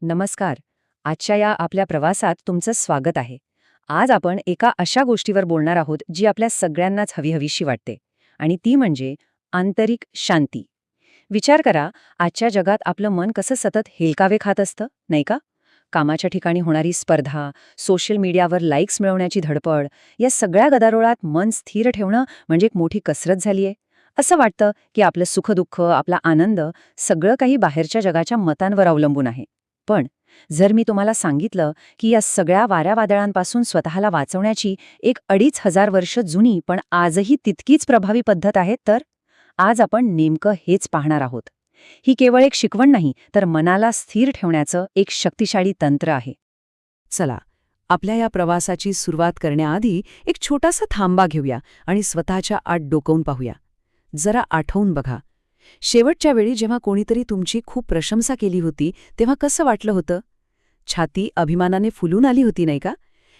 नमस्कार. आजच्या या आपल्या प्रवासात तुमचं स्वागत आहे. आज आपण एका अशा गोष्टीवर बोलणार आहोत जी आपल्या सगळ्यांनाच हवीहवीशी वाटते आणि ती म्हणजे आंतरिक शांती. विचार करा, आजच्या जगात आपलं मन कसं सतत हेलकावे खात असतं, नाही का? कामाच्या ठिकाणी होणारी स्पर्धा, सोशल मीडियावर लाईक्स मिळवण्याची धडपड, या सगळ्या गदारोळात मन स्थिर ठेवणं म्हणजे एक मोठी कसरत झालीये. असं वाटतं की आपलं सुखदुःख, आपला आनंद सगळं काही बाहेरच्या जगाच्या मतांवर अवलंबून आहे. पण जर मी तुम्हाला सांगितलं की या सगळ्या वाऱ्यावादळांपासून स्वतःला वाचवण्याची एक 2500 वर्ष जुनी पण आजही तितकीच प्रभावी पद्धत आहे, तर आज आपण नेमकं हेच पाहणार आहोत. ही केवळ एक शिकवण नाही, तर मनाला स्थिर ठेवण्याचं एक शक्तिशाली तंत्र आहे. चला, आपल्या या प्रवासाची सुरुवात करण्याआधी एक छोटासा थांबा घेऊया आणि स्वतःच्या आत डोकावून पाहूया. जरा आठवून बघा, शेवटच्या वेळी जेव्हा कोणीतरी तुमची खूप प्रशंसा केली होती तेव्हा कसं वाटलं होतं? छाती अभिमानाने फुलून आली होती, नाही का?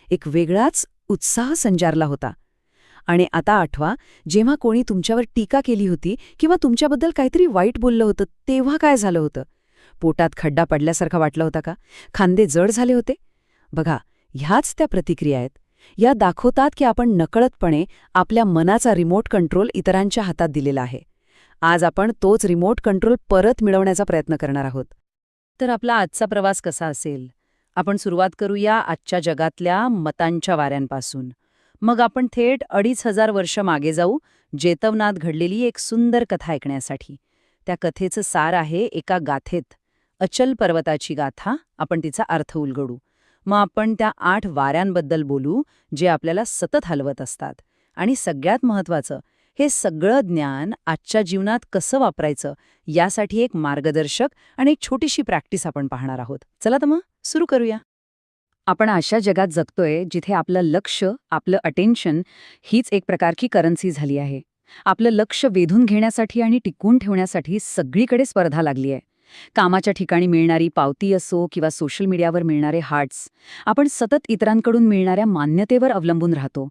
एक वेगळाच उत्साह संचारला होता. आणि आता आठवा, जेव्हा कोणी तुमच्यावर टीका केली होती किंवा तुमच्याबद्दल काहीतरी वाईट बोललं होतं तेव्हा काय झालं होतं? पोटात खड्डा पडल्यासारखा वाटलं होता का? खांदे जड झाले होते? बघा, ह्याच त्या प्रतिक्रिया आहेत. या दाखवतात की आपण नकळतपणे आपल्या मनाचा रिमोट कंट्रोल इतरांच्या हातात दिलेला आहे. आज आपण तोच रिमोट कंट्रोल परत मिळवण्याचा प्रयत्न करणार आहोत. तर आपला आजचा प्रवास कसा असेल? आपण सुरुवात करूया आजच्या जगातल्या मतांच्या वाऱ्यांपासून. मग आपण थेट 2500 वर्ष मागे जाऊ, जेतवनात घडलेली एक सुंदर कथा ऐकण्यासाठी. त्या कथेचं सार आहे एका गाथेत. अचल पर्वताची गाथा. आपण तिचा अर्थ उलगडू. मग आपण त्या 8 वाऱ्यांबद्दल बोलू, जे आपल्याला सतत हलवत असतात. आणि सगळ्यात महत्त्वाचं, हे सगळं ज्ञान आजच्या जीवनात कसं वापरायचं, यासाठी एक मार्गदर्शक आणि एक छोटीशी प्रॅक्टिस आपण पाहणार आहोत. चला तर मग सुरू करूया. आपण अशा जगात जगतोय जिथे आपलं लक्ष, आपलं अटेन्शन हीच एक प्रकारची करन्सी झाली आहे. आपलं लक्ष वेधून घेण्यासाठी आणि टिकवून ठेवण्यासाठी सगळीकडे स्पर्धा लागली आहे. कामाच्या ठिकाणी मिळणारी पावती असो किंवा सोशल मीडियावर मिळणारे हार्ट्स, आपण सतत इतरांकडून मिळणाऱ्या मान्यतेवर अवलंबून राहतो.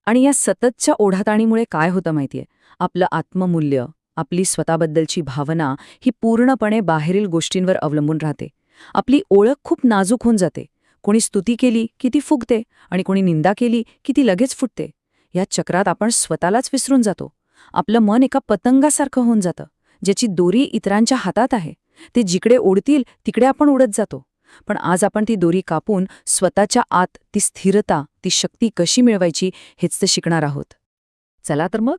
आणि या सततच्या ओढाताणीमुळे काय होतं माहितीये? आपलं आत्ममूल्य, आपली स्वतःबद्दलची भावना ही पूर्णपणे बाहेरील गोष्टींवर अवलंबून राहते. आपली ओळख खूप नाजूक होऊन जाते. कोणी स्तुती केली की ती फुगते आणि कोणी निंदा केली की ती लगेच फुटते. या चक्रात आपण स्वतःलाच विसरून जातो. आपलं मन एका पतंगासारखं होऊन जातं, ज्याची दोरी इतरांच्या हातात आहे. ते जिकडे ओढतील तिकडे आपण उडत जातो. पण आज आपण ती दोरी कापून स्वतःच्या आत ती स्थिरता, ती शक्ती कशी मिळवायची हेच ते शिकणार आहोत. चला तर मग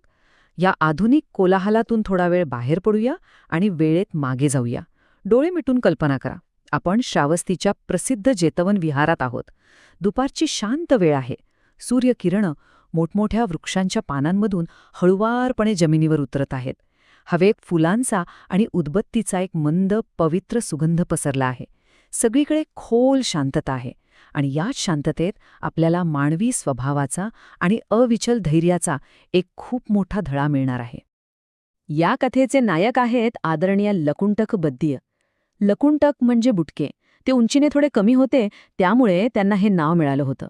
या आधुनिक कोलाहलातून थोडा वेळ बाहेर पडूया आणि वेळेत मागे जाऊया. डोळे मिटून कल्पना करा, आपण श्रावस्तीच्या प्रसिद्ध जेतवन विहारात आहोत. दुपारची शांत वेळ आहे. सूर्यकिरणं मोठमोठ्या वृक्षांच्या पानांमधून हळुवारपणे जमिनीवर उतरत आहेत. हवेत फुलांचा आणि उदबत्तीचा एक मंद, पवित्र सुगंध पसरला आहे. सगळीकडे खोल शांतता आहे आणि याच शांततेत आपल्याला मानवी स्वभावाचा आणि अविचल धैर्याचा एक खूप मोठा धडा मिळणार आहे. या कथेचे नायक आहेत आदरणीय लकुंटक बद्दीय. लकुंटक म्हणजे बुटके. ते उंचीने थोडे कमी होते, त्यामुळे त्यांना हे नाव मिळालं होतं.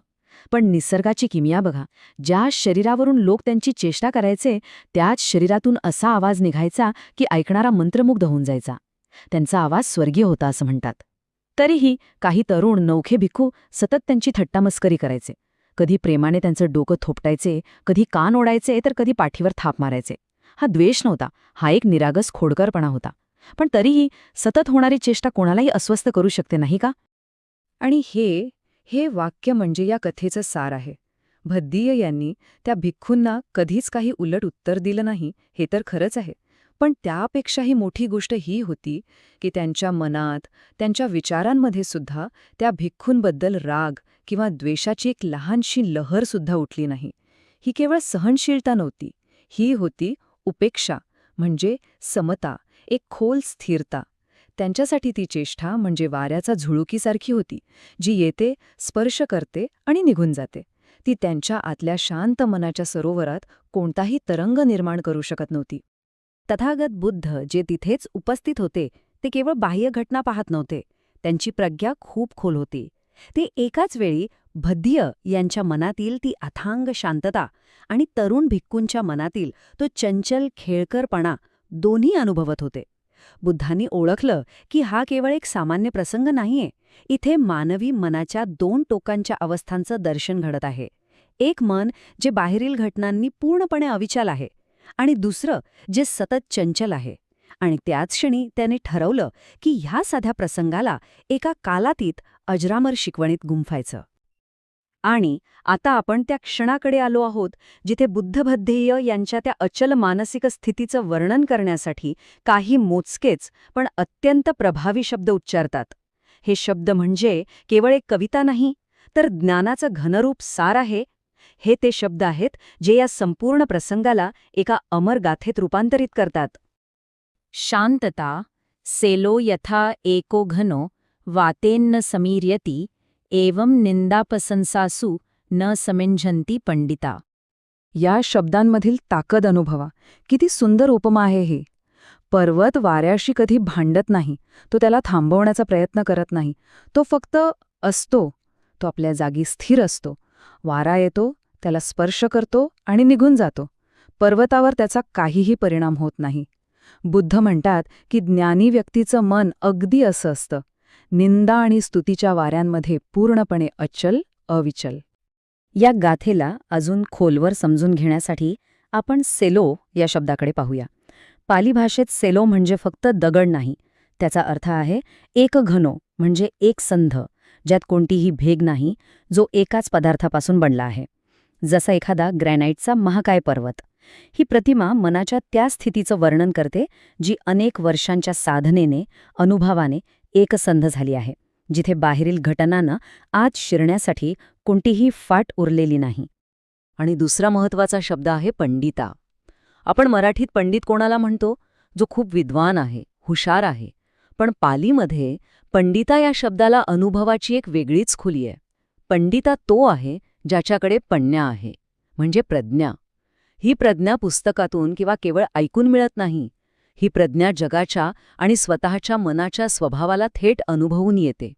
पण निसर्गाची किमया बघा. ज्या शरीरावरून लोक त्यांची चेष्टा करायचे, त्याच शरीरातून असा आवाज निघायचा की ऐकणारा मंत्रमुग्ध होऊन जायचा. त्यांचा आवाज स्वर्गीय होता असं म्हणतात. तरीही काही तरुण नवखे भिक्खू सतत त्यांची थट्टामस्करी करायचे. कधी प्रेमाने त्यांचं डोकं थोपटायचे, कधी कान ओढायचे, तर कधी पाठीवर थाप मारायचे. हा द्वेष नव्हता, हा एक निरागस खोडकरपणा होता. पण तरीही सतत होणारी चेष्टा कोणालाही अस्वस्थ करू शकते, नाही का? आणि हे वाक्य म्हणजे या कथेचं सार आहे. भद्दीय यांनी त्या भिक्खूंना कधीच काही उलट उत्तर दिलं नाही, हे तर खरंच आहे. पण त्यापेक्षाही मोठी गोष्ट ही होती की त्यांच्या मनात, त्यांच्या विचारांमध्ये सुद्धा त्या भिक्खूंबद्दल राग किंवा द्वेषाची एक लहानशी लहरसुद्धा उठली नाही. ही केवळ सहनशीलता नव्हती, ही होती उपेक्षा, म्हणजे समता, एक खोल स्थिरता. त्यांच्यासाठी ती चेष्टा म्हणजे वाऱ्याचा झुळुकीसारखी होती, जी येते, स्पर्श करते आणि निघून जाते. ती त्यांच्या आतल्या शांत मनाच्या सरोवरात कोणताही तरंग निर्माण करू शकत नव्हती. तथागत बुद्ध जे तिथेच उपस्थित होते, ते केवळ बाह्य घटना पाहत नव्हते. त्यांची प्रज्ञा खूप खोल होती. ते एकाच वेळी भद्दीय यांच्या मनातील ती अथांग शांतता आणि तरुण भिक्खूंच्या मनातील तो चंचल खेळकरपणा दोन्ही अनुभवत होते. बुद्धांनी ओळखलं की हा केवळ एक सामान्य प्रसंग नाहीये. इथे मानवी मनाच्या 2 टोकांच्या अवस्थांचं दर्शन घडत आहे. एक मन जे बाहेरील घटनांनी पूर्णपणे अविचल आहे आणि दुसरं जे सतत चंचल आहे. आणि त्याच क्षणी त्याने ठरवलं की ह्या साध्या प्रसंगाला एका कालातीत अजरामर शिकवणीत गुंफायचं. आणि आता आपण त्या क्षणाकडे आलो आहोत जिथे बुद्धबद्धेय यांच्या त्या अचल मानसिक स्थितीचं वर्णन करण्यासाठी काही मोजकेच पण अत्यंत प्रभावी शब्द उच्चारतात. हे शब्द म्हणजे केवळ एक कविता नाही, तर ज्ञानाचं घनरूप सार आहे. हे ते शब्द आहेत जे या संपूर्ण प्रसंगाला एका अमर गाथेत रूपांतरित करतात. शांतता सेलो यथा एको घनो वातेन्न समीर्यति एवं निंदापसंसासु न समिंझन्ति पंडिता. या शब्दांमधील ताकद अनुभवा. किती सुंदर उपमा आहे ही. पर्वत वाऱ्याशी कधी भांडत नाही, तो त्याला थांबवण्याचा प्रयत्न करत नाही. तो फक्त असतो, तो आपल्या जागी स्थिर असतो. वारा येतो, त्याला स्पर्श करतो आणि निघून जातो. पर्वतावर त्याचा काहीही परिणाम होत नाही. बुद्ध म्हणतात की ज्ञानी व्यक्तीचं मन अगदी असं असतं, निंदा आणि स्तुतीच्या वाऱ्यांमध्ये पूर्णपणे अचल, अविचल. या गाथेला अजून खोलवर समजून घेण्यासाठी आपण सेलो या शब्दाकडे पाहूया. पाली भाषेत सेलो म्हणजे फक्त दगड नाही. त्याचा अर्थ आहे एक घनो, म्हणजे एक संध, ज्यात कोणतीही भेग नाही, जो एकाच पदार्थापासून बनला आहे. जसा एखादा ग्रॅनाइटचा महाकाय पर्वत. ही प्रतिमा मनाच्या त्या स्थितीचं वर्णन करते जी अनेक वर्षांच्या साधनेने, अनुभवाने एकसंध झाली आहे, जिथे बाहेरील घटनांना आत शिरण्यासाठी कोणतीही फाट उरलेली नाही. आणि दुसरा महत्वाचा शब्द आहे पंडिता. आपण मराठीत पंडित कोणाला म्हणतो? जो खूप विद्वान आहे, हुशार आहे. पण पालीमध्ये पंडिता या शब्दाला अनुभवाची एक वेगळीच खुली आहे. पंडिता तो आहे ज्याच्याकडे पण्या आहे, म्हणजे प्रज्ञा. ही प्रज्ञा पुस्तकातून किंवा केवळ ऐकून मिळत नाही. ही प्रज्ञा जगाच्या आणि स्वतःच्या मनाच्या स्वभावाला थेट अनुभवून येते.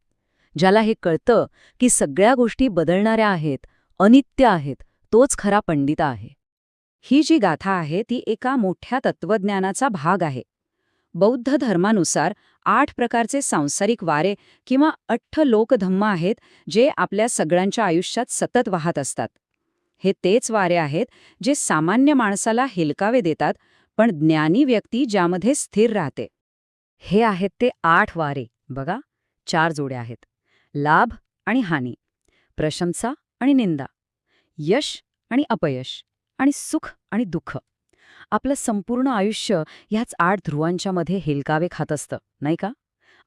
ज्याला हे कळतं की सगळ्या गोष्टी बदलणाऱ्या आहेत, अनित्य आहेत, तोच खरा पंडिता आहे. ही जी गाथा आहे ती एका मोठ्या तत्वज्ञानाचा भाग आहे. बौद्ध धर्मानुसार 8 प्रकारचे सांसारिक वारे किंवा 8 लोकधम्म आहेत जे आपल्या सगळ्यांच्या आयुष्यात सतत वाहत असतात. हे तेच वारे आहेत जे सामान्य माणसाला हेलकावे देतात, पण ज्ञानी व्यक्ती ज्यामध्ये स्थिर राहते. हे आहेत ते 8 वारे. बघा, 4 जोड्या आहेत: लाभ आणि हानी, प्रशंसा आणि निंदा, यश आणि अपयश, आणि सुख आणि दुःख. आपलं संपूर्ण आयुष्य ह्याच 8 ध्रुवांच्या मध्ये हेलकावे खात असतं, नाही का?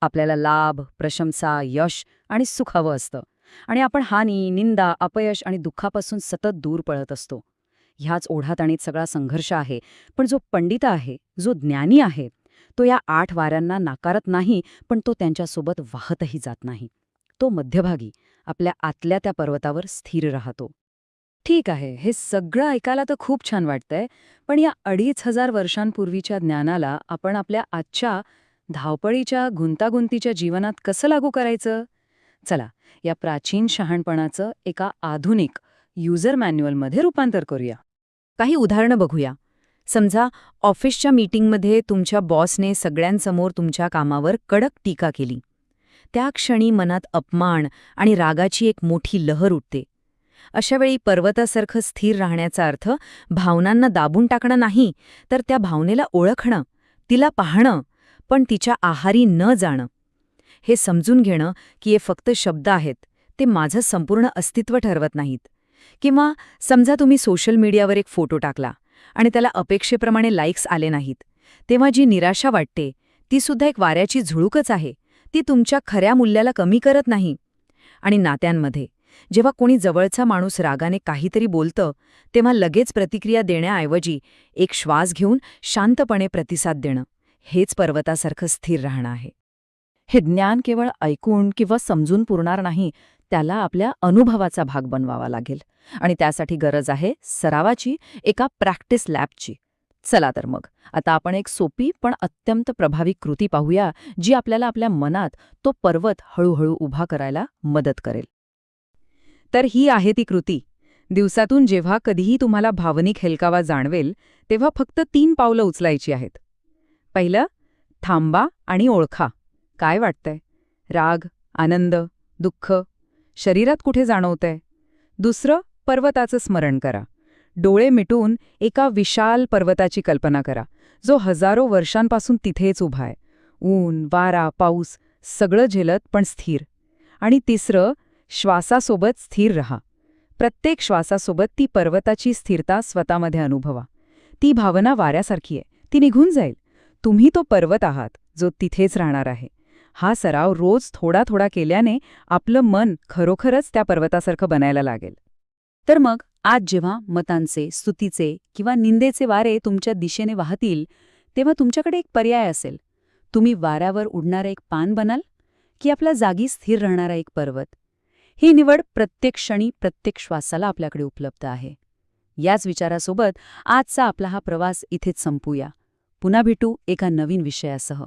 आपल्याला लाभ, प्रशंसा, यश आणि सुख हवं असतं, आणि आपण हानी, निंदा, अपयश आणि दुःखापासून सतत दूर पळत असतो. ह्याच ओढाताणीत सगळा संघर्ष आहे. पण जो पंडित आहे, जो ज्ञानी आहे, तो या 8 वाऱ्यांना नाकारत नाही, पण तो त्यांच्यासोबत वाहतही जात नाही. तो मध्यभागी आपल्या आतल्या त्या पर्वतावर स्थिर राहतो. ठीक आहे, हे सगळं ऐकायला तर खूप छान वाटतंय, पण या 2500 वर्षांपूर्वीच्या ज्ञानाला आपण आपल्या आजच्या धावपळीच्या गुंतागुंतीच्या जीवनात कसं लागू करायचं? चला, या प्राचीन शहाणपणाचं एका आधुनिक युजर मॅन्युअलमध्ये रूपांतर करूया. काही उदाहरणं बघूया. समजा ऑफिसच्या मीटिंगमध्ये तुमच्या बॉसने सगळ्यांसमोर तुमच्या कामावर कडक टीका केली. त्या क्षणी मनात अपमान आणि रागाची एक मोठी लहर उठते. अशावेळी पर्वतासारखं स्थिर राहण्याचा अर्थ भावनांना दाबून टाकणं नाही, तर त्या भावनेला ओळखणं, तिला पाहणं, पण तिच्या आहारी न जाणं. हे समजून घेणं की हे फक्त शब्द आहेत, ते माझं संपूर्ण अस्तित्व ठरवत नाहीत. किंवा समजा तुम्ही सोशल मीडियावर एक फोटो टाकला आणि त्याला अपेक्षेप्रमाणे लाईक्स आले नाहीत, तेव्हा जी निराशा वाटते ती सुद्धा एक वाऱ्याची झुळूकच आहे. ती तुमच्या खऱ्या मूल्याला कमी करत नाही. आणि नात्यांमध्ये जेव्हा कोणी जवळचा माणूस रागाने काहीतरी बोलतं, तेव्हा लगेच प्रतिक्रिया देण्याऐवजी एक श्वास घेऊन शांतपणे प्रतिसाद देणं, हेच पर्वतासारखं स्थिर राहणं आहे. हे ज्ञान केवळ ऐकून किंवा समजून पुरणार नाही, त्याला आपल्या अनुभवाचा भाग बनवावा लागेल. आणि त्यासाठी गरज आहे सरावाची, एका प्रॅक्टिस लॅबची. चला तर मग आता आपण एक सोपी पण अत्यंत प्रभावी कृती पाहूया, जी आपल्याला आपल्या मनात तो पर्वत हळूहळू उभा करायला मदत करेल. तर ही आहे ती कृती. दिवसातून जेव्हा कधीही तुम्हाला भावनिक हेलकावा जाणवेल, तेव्हा फक्त 3 पावलं उचलायची आहेत. पहिलं, थांबा आणि ओळखा. काय वाटतंय? राग, आनंद, दुःख शरीरात कुठे जाणवतंय? दुसरं, पर्वताचं स्मरण करा. डोळे मिटून एका विशाल पर्वताची कल्पना करा, जो हजारो वर्षांपासून तिथेच उभा आहे. ऊन, वारा, पाऊस सगळं झेलत पण स्थिर. आणि तिसरं, श्वासासोबत स्थिर रहा. प्रत्येक श्वासासोबत ती पर्वताची स्थिरता स्वतःमध्ये अनुभवा. ती भावना वाऱ्यासारखी आहे, ती निघून जाईल. तुम्ही तो पर्वत आहात, जो तिथेच राहणार आहे. हा सराव रोज थोडा थोडा केल्याने आपलं मन खरोखरच त्या पर्वतासारखं बनायला लागेल. तर मग आज जेव्हा मतांचे, स्तुतीचे किंवा निंदेचे वारे तुमच्या दिशेने वाहतील, तेव्हा तुमच्याकडे एक पर्याय असेल. तुम्ही वाऱ्यावर उडणारं एक पान बनाल की आपल्या जागी स्थिर राहणारा एक पर्वत? ही निवड प्रत्येक क्षणी, प्रत्येक श्वासाला आपल्याकडे उपलब्ध आहे. याच विचारासोबत आजचा आपला हा प्रवास इथेच संपूया. पुन्हा भेटू एका नवीन विषयासह.